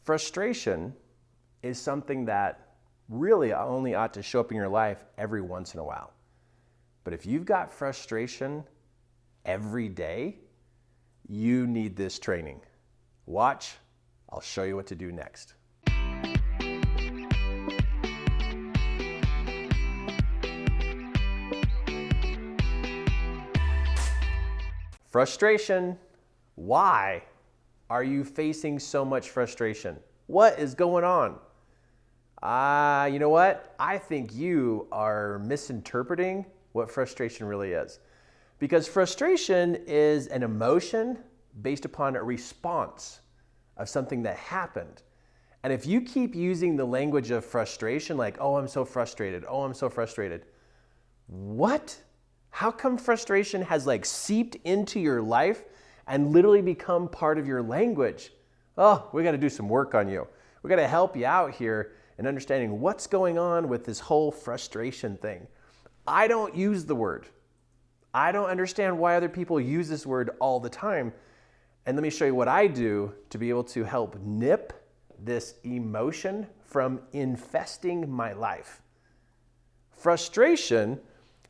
Frustration is something that really only ought to show up in your life every once in a while. But if you've got frustration every day, you need this training. Watch, I'll show you what to do next. Frustration. Why are you facing so much frustration? What is going on? You know what? I think you are misinterpreting what frustration really is. Because frustration is an emotion based upon a response of something that happened. And if you keep using the language of frustration, like, oh, I'm so frustrated, oh, I'm so frustrated. What? How come frustration has like seeped into your life and literally become part of your language? Oh, we got to do some work on you. We got to help you out here in understanding what's going on with this whole frustration thing. I don't use the word. I don't understand why other people use this word all the time. And let me show you what I do to be able to help nip this emotion from infesting my life. Frustration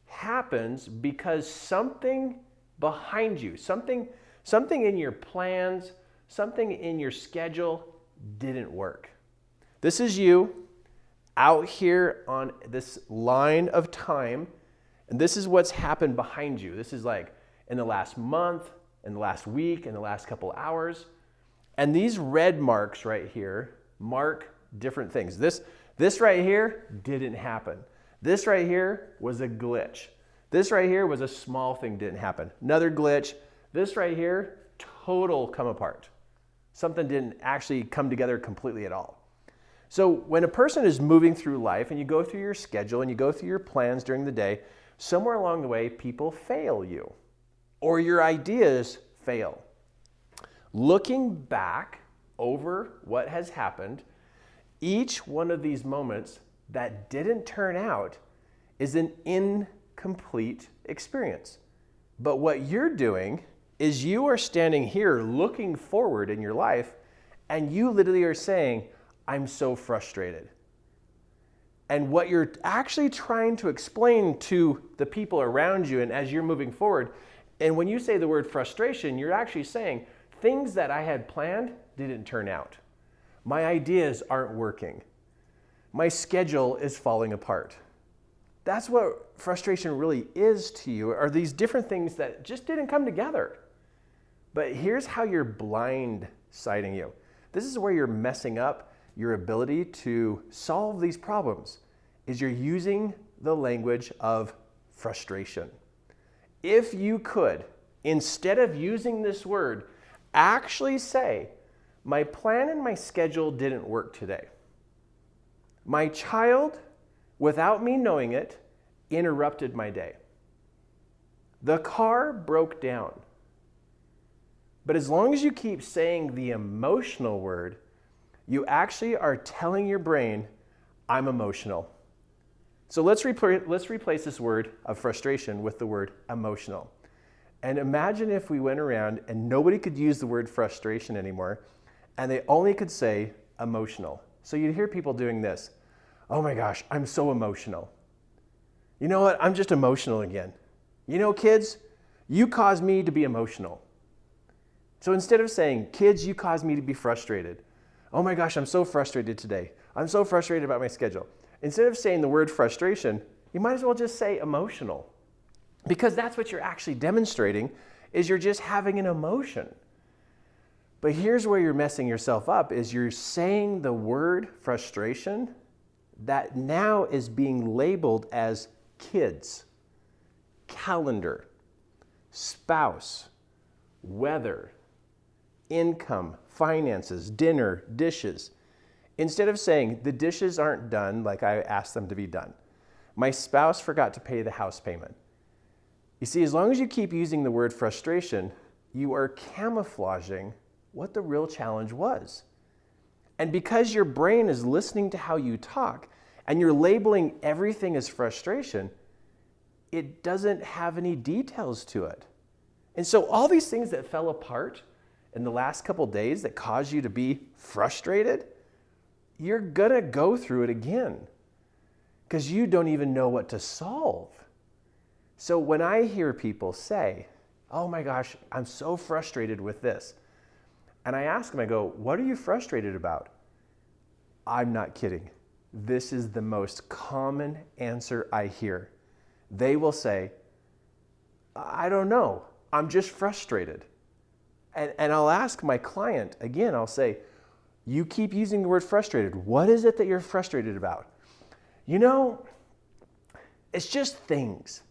happens because something behind you, something in your plans, something in your schedule didn't work. This is you out here on this line of time, and this is what's happened behind you. This is like in the last month, in the last week, in the last couple hours. And these red marks right here mark different things. This right here didn't happen. This right here was a glitch. This right here was a small thing, didn't happen. Another glitch. This right here, total come apart. Something didn't actually come together completely at all. So when a person is moving through life and you go through your schedule and you go through your plans during the day, somewhere along the way, people fail you or your ideas fail. Looking back over what has happened, each one of these moments that didn't turn out is an incomplete experience. But what you're doing is you are standing here looking forward in your life and you literally are saying, I'm so frustrated. And what you're actually trying to explain to the people around you and as you're moving forward, and when you say the word frustration, you're actually saying things that I had planned didn't turn out. My ideas aren't working. My schedule is falling apart. That's what frustration really is to you, are these different things that just didn't come together. But here's how you're blindsiding you. This is where you're messing up your ability to solve these problems, is you're using the language of frustration. If you could, instead of using this word, actually say, my plan and my schedule didn't work today. My child, without me knowing it, interrupted my day. The car broke down. But as long as you keep saying the emotional word, you actually are telling your brain, I'm emotional. So let's replace this word of frustration with the word emotional. And imagine if we went around and nobody could use the word frustration anymore, and they only could say emotional. So you'd hear people doing this. Oh my gosh, I'm so emotional. You know what? I'm just emotional again. You know, kids, you caused me to be emotional. So instead of saying, kids, you caused me to be frustrated. Oh my gosh, I'm so frustrated today. I'm so frustrated about my schedule. Instead of saying the word frustration, you might as well just say emotional. Because that's what you're actually demonstrating, is you're just having an emotion. But here's where you're messing yourself up, is you're saying the word frustration that now is being labeled as kids, calendar, spouse, weather, income, finances, dinner, dishes. Instead of saying the dishes aren't done like I asked them to be done. My spouse forgot to pay the house payment. You see, as long as you keep using the word frustration, you are camouflaging what the real challenge was. And because your brain is listening to how you talk and you're labeling everything as frustration, it doesn't have any details to it. And so all these things that fell apart in the last couple days that caused you to be frustrated, you're gonna go through it again because you don't even know what to solve. So when I hear people say, oh my gosh, I'm so frustrated with this, and I ask them, I go, what are you frustrated about? I'm not kidding. This is the most common answer I hear. They will say, I don't know, I'm just frustrated. And I'll ask my client, again, I'll say, you keep using the word frustrated. What is it that you're frustrated about? You know, it's just things.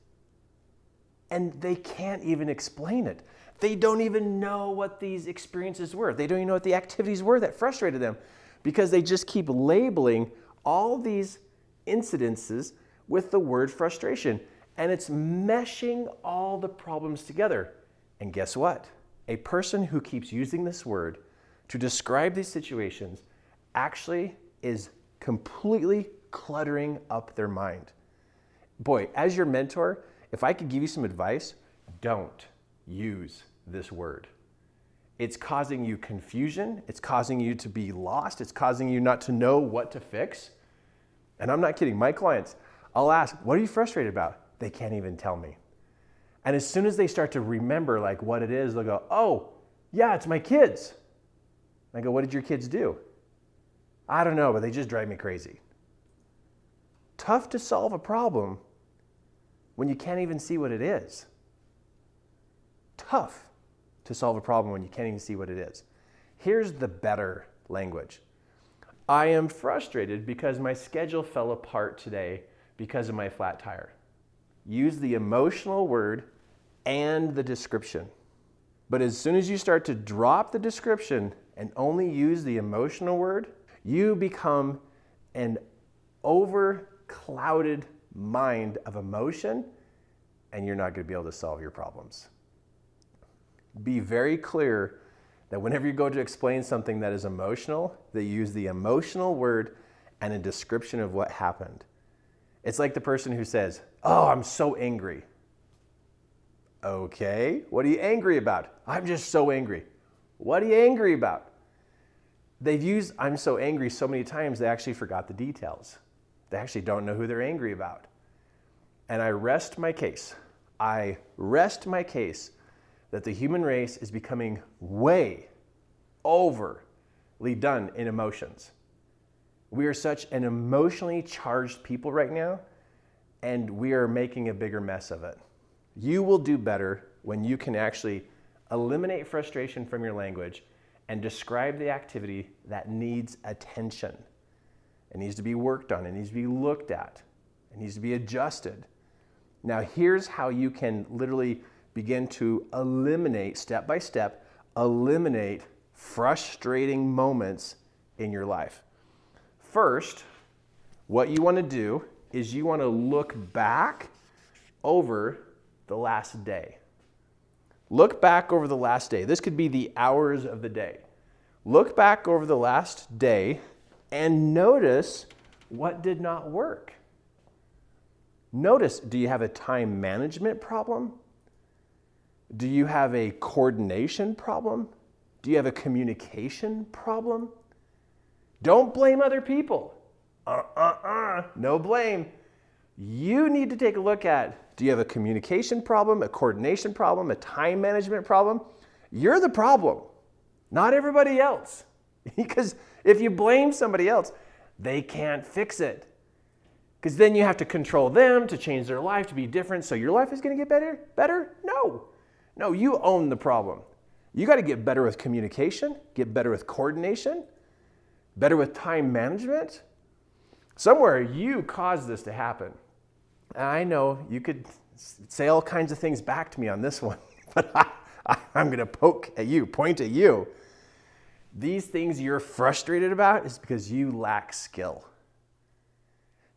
And they can't even explain it. They don't even know what these experiences were. They don't even know what the activities were that frustrated them because they just keep labeling all these incidences with the word frustration. And it's meshing all the problems together. And guess what? A person who keeps using this word to describe these situations actually is completely cluttering up their mind. Boy, as your mentor, if I could give you some advice, don't use this word. It's causing you confusion. It's causing you to be lost. It's causing you not to know what to fix. And I'm not kidding. My clients, I'll ask, what are you frustrated about? They can't even tell me. And as soon as they start to remember like what it is, they'll go, oh, yeah, it's my kids. I go, what did your kids do? I don't know, but they just drive me crazy. Tough to solve a problem when you can't even see what it is. Tough to solve a problem when you can't even see what it is. Here's the better language. I am frustrated because my schedule fell apart today because of my flat tire. Use the emotional word and the description. But as soon as you start to drop the description and only use the emotional word, you become an over-clouded mind of emotion, and you're not going to be able to solve your problems. Be very clear that whenever you go to explain something that is emotional, that you use the emotional word and a description of what happened. It's like the person who says, oh, I'm so angry. Okay, what are you angry about? I'm just so angry. What are you angry about? They've used I'm so angry so many times they actually forgot the details. They actually don't know who they're angry about. And I rest my case. I rest my case that the human race is becoming way overly done in emotions. We are such an emotionally charged people right now, and we are making a bigger mess of it. You will do better when you can actually eliminate frustration from your language and describe the activity that needs attention. It needs to be worked on. It needs to be looked at. It needs to be adjusted. Now, here's how you can literally begin to eliminate, step by step, eliminate frustrating moments in your life. First, what you want to do is you want to look back over the last day. Look back over the last day. This could be the hours of the day. Look back over the last day and notice what did not work. Notice, do you have a time management problem? Do you have a coordination problem? Do you have a communication problem? Don't blame other people. No blame. You need to take a look at, do you have a communication problem, a coordination problem, a time management problem? You're the problem, not everybody else. Because if you blame somebody else, they can't fix it. Because then you have to control them to change their life to be different. So your life is going to get better? No, you own the problem. You got to get better with communication, get better with coordination, better with time management. Somewhere you caused this to happen. And I know you could say all kinds of things back to me on this one, but I'm going to point at you. These things you're frustrated about is because you lack skill.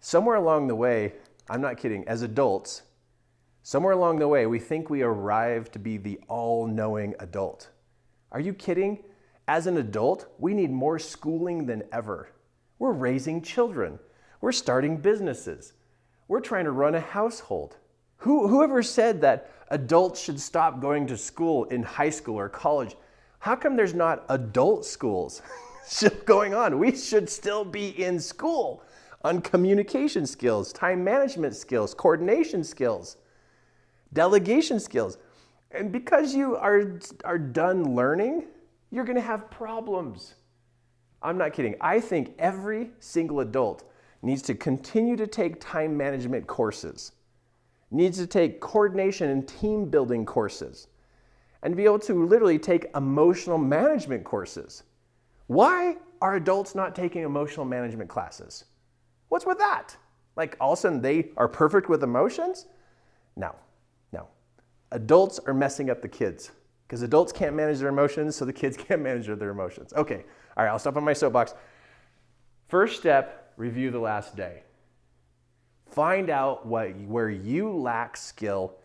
Somewhere along the way, I'm not kidding, as adults, somewhere along the way, we think we arrive to be the all-knowing adult. Are you kidding? As an adult, we need more schooling than ever. We're raising children. We're starting businesses. We're trying to run a household. Whoever said that adults should stop going to school in high school or college? How come there's not adult schools still going on? We should still be in school on communication skills, time management skills, coordination skills, delegation skills. And because you are done learning, you're going to have problems. I'm not kidding. I think every single adult needs to continue to take time management courses, needs to take coordination and team building courses, and be able to literally take emotional management courses. Why are adults not taking emotional management classes? What's with that? Like all of a sudden they are perfect with emotions? No. Adults are messing up the kids because adults can't manage their emotions, so the kids can't manage their emotions. Okay, all right, I'll stop on my soapbox. First step, review the last day. Find out where you lack skill,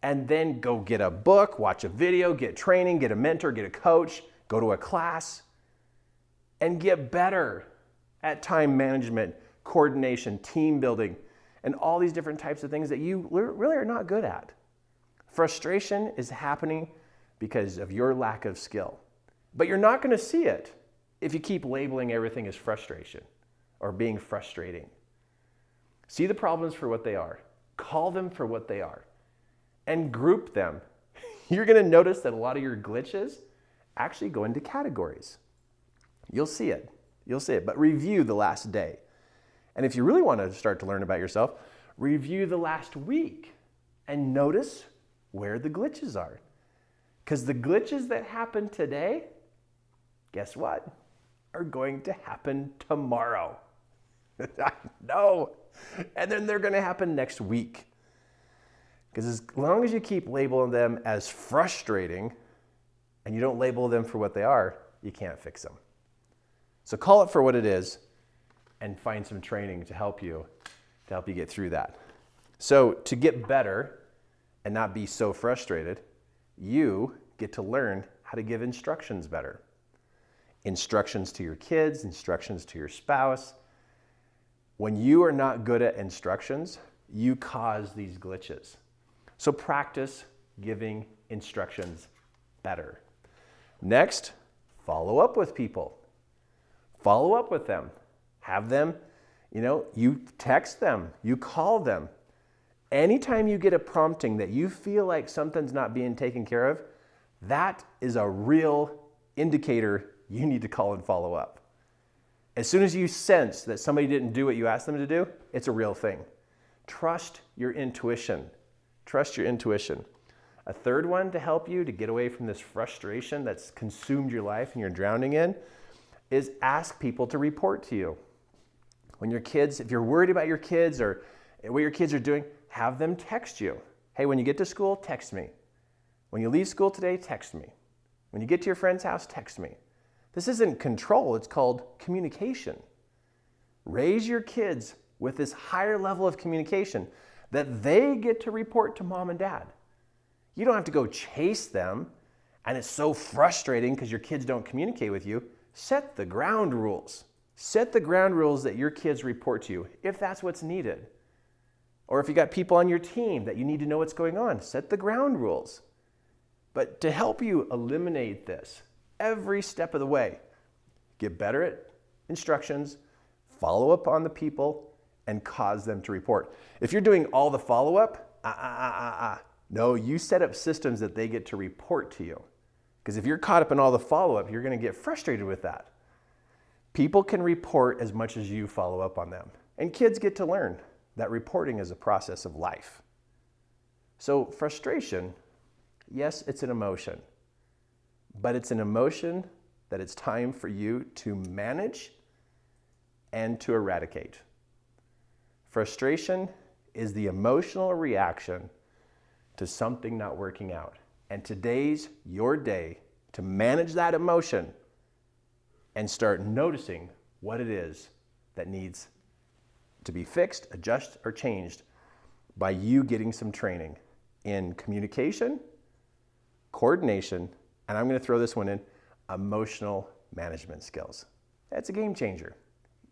and then go get a book, watch a video, get training, get a mentor, get a coach, go to a class, and get better at time management, coordination, team building, and all these different types of things that you really are not good at. Frustration is happening because of your lack of skill. But you're not going to see it if you keep labeling everything as frustration or being frustrating. See the problems for what they are. Call them for what they are. And group them. You're going to notice that a lot of your glitches actually go into categories. You'll see it. But review the last day. And if you really want to start to learn about yourself, review the last week and notice where the glitches are. Because the glitches that happen today, guess what? Are going to happen tomorrow. No. And then they're going to happen next week. Because as long as you keep labeling them as frustrating and you don't label them for what they are, you can't fix them. So call it for what it is and find some training to help you get through that. So to get better and not be so frustrated, you get to learn how to give instructions better. Instructions to your kids, instructions to your spouse. When you are not good at instructions, you cause these glitches. So practice giving instructions better. Next, follow up with people. Follow up with them. Have them, you text them, you call them. Anytime you get a prompting that you feel like something's not being taken care of, that is a real indicator you need to call and follow up. As soon as you sense that somebody didn't do what you asked them to do, it's a real thing. Trust your intuition. Trust your intuition. A third one to help you to get away from this frustration that's consumed your life and you're drowning in is ask people to report to you. When your kids, if you're worried about your kids or what your kids are doing, have them text you. Hey, when you get to school, text me. When you leave school today, text me. When you get to your friend's house, text me. This isn't control, it's called communication. Raise your kids with this higher level of communication that they get to report to mom and dad. You don't have to go chase them, and it's so frustrating because your kids don't communicate with you. Set the ground rules. Set the ground rules that your kids report to you, if that's what's needed. Or if you got people on your team that you need to know what's going on, set the ground rules. But to help you eliminate this every step of the way, get better at instructions, follow up on the people, and cause them to report. If you're doing all the follow-up, no, you set up systems that they get to report to you. Because if you're caught up in all the follow-up, you're going to get frustrated with that. People can report as much as you follow up on them. And kids get to learn that reporting is a process of life. So frustration, yes, it's an emotion. But it's an emotion that it's time for you to manage and to eradicate. Frustration is the emotional reaction to something not working out. And today's your day to manage that emotion and start noticing what it is that needs to be fixed, adjusted, or changed by you getting some training in communication, coordination, and I'm going to throw this one in, emotional management skills. That's a game changer.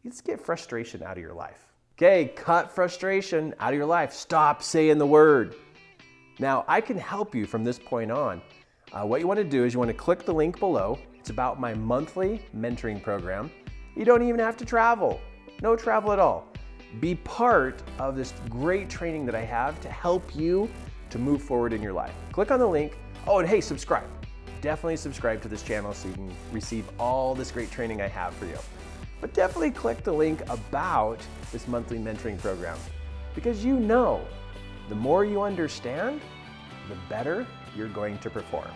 Let's get frustration out of your life. Okay, cut frustration out of your life. Stop saying the word. Now, I can help you from this point on. What you want to do is you want to click the link below. It's about my monthly mentoring program. You don't even have to travel. No travel at all. Be part of this great training that I have to help you to move forward in your life. Click on the link. Oh, and hey, subscribe. Definitely subscribe to this channel so you can receive all this great training I have for you. But definitely click the link about this monthly mentoring program, because you know the more you understand, the better you're going to perform.